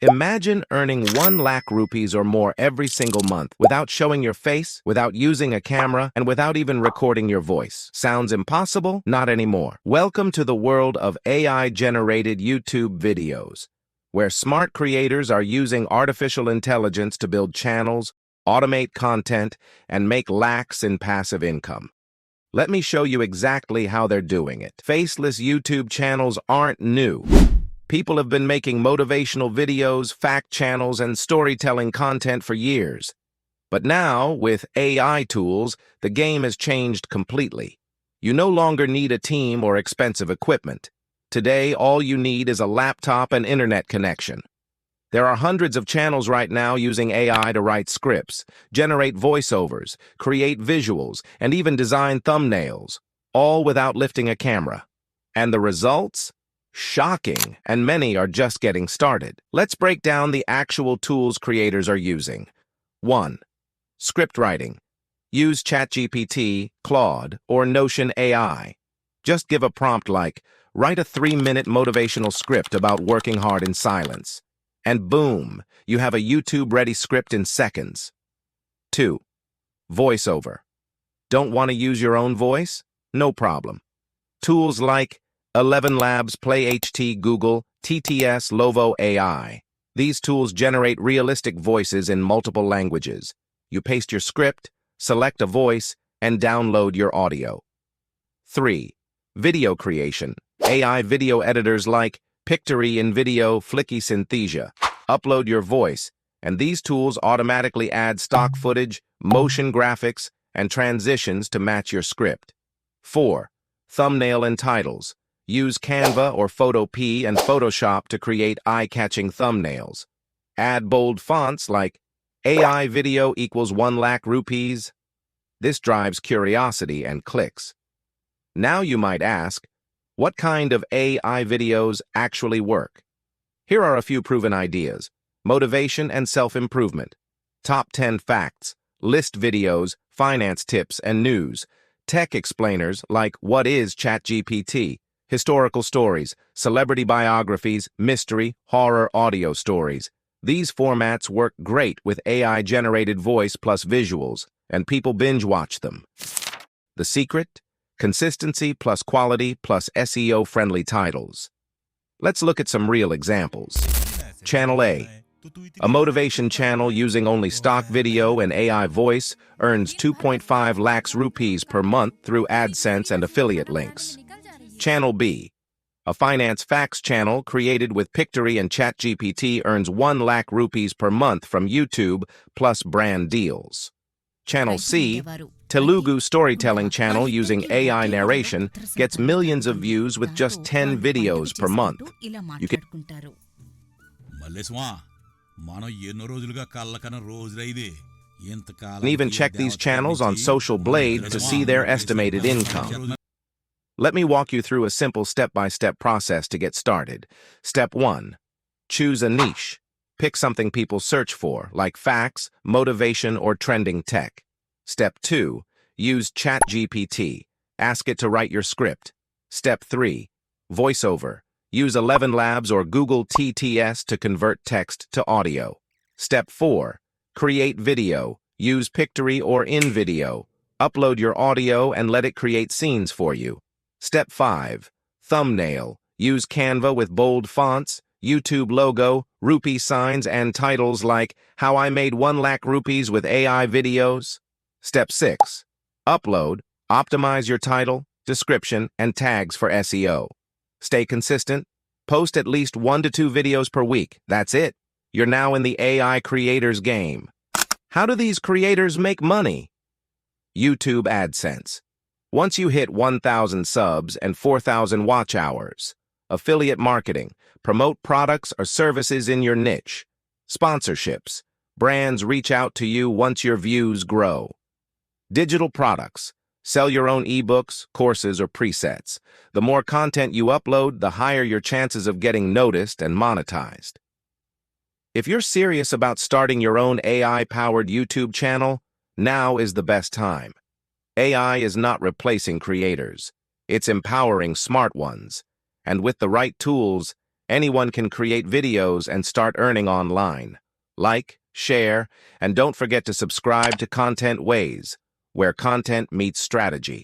Imagine earning 1 lakh rupees or more every single month without showing your face, without using a camera, and without even recording your voice. Sounds impossible? Not anymore. Welcome to the world of AI-generated YouTube videos, where smart creators are using artificial intelligence to build channels, automate content, and make lakhs in passive income. Let me show you exactly how they're doing it. Faceless YouTube channels aren't new. People have been making motivational videos, fact channels, and storytelling content for years. But now, with AI tools, the game has changed completely. You no longer need a team or expensive equipment. Today, all you need is a laptop and internet connection. There are hundreds of channels right now using AI to write scripts, generate voiceovers, create visuals, and even design thumbnails, all without lifting a camera. And the results? Shocking, and many are just getting started. Let's break down the actual tools creators are using. 1. Script writing. Use ChatGPT, Claude, or Notion AI. Just give a prompt like, write a 3-minute motivational script about working hard in silence. And boom, you have a YouTube-ready script in seconds. 2. Voiceover. Don't want to use your own voice? No problem. Tools like 11 Labs, PlayHT, Google, TTS, Lovo AI. These tools generate realistic voices in multiple languages. You paste your script, select a voice, and download your audio. 3. Video creation. AI video editors like Pictory, InVideo, Flicky Synthesia. Upload your voice, and these tools automatically add stock footage, motion graphics, and transitions to match your script. 4. Thumbnail and titles. Use Canva or Photopea and Photoshop to create eye-catching thumbnails. Add bold fonts like AI video equals 1 lakh rupees. This drives curiosity and clicks. Now you might ask, what kind of AI videos actually work? Here are a few proven ideas. Motivation and self-improvement. Top 10 facts. List videos, finance tips, and news. Tech explainers like what is ChatGPT? Historical stories, celebrity biographies, mystery, horror, audio stories. These formats work great with AI-generated voice plus visuals, and people binge-watch them. The secret? Consistency plus quality plus SEO-friendly titles. Let's look at some real examples. Channel A. A motivation channel using only stock video and AI voice earns 2.5 lakhs rupees per month through AdSense and affiliate links. Channel B. A finance facts channel created with Pictory and ChatGPT earns 1 lakh rupees per month from YouTube plus brand deals. Channel C. Telugu storytelling channel using AI narration gets millions of views with just 10 videos per month. You can even check these channels on Social Blade to see their estimated income. Let me walk you through a simple step-by-step process to get started. Step 1. Choose a niche. Pick something people search for, like facts, motivation, or trending tech. Step 2. Use ChatGPT. Ask it to write your script. Step 3. Voiceover. Use 11 Labs or Google TTS to convert text to audio. Step 4. Create video. Use Pictory or InVideo. Upload your audio and let it create scenes for you. Step 5. Thumbnail. Use Canva with bold fonts, YouTube logo, rupee signs, and titles like How I Made 1 Lakh Rupees with AI Videos. Step 6. Upload. Optimize your title, description, and tags for SEO. Stay consistent. Post at least 1 to 2 videos per week. That's it. You're now in the AI creators game. How do these creators make money? YouTube AdSense. Once you hit 1,000 subs and 4,000 watch hours. Affiliate marketing. Promote products or services in your niche. Sponsorships. Brands reach out to you once your views grow. Digital products. Sell your own ebooks, courses, or presets. The more content you upload, the higher your chances of getting noticed and monetized. If you're serious about starting your own AI-powered YouTube channel, now is the best time. AI is not replacing creators. It's empowering smart ones. And with the right tools, Anyone can create videos and start earning online. Like, share, and don't forget to subscribe to Content Wayz, where content meets strategy.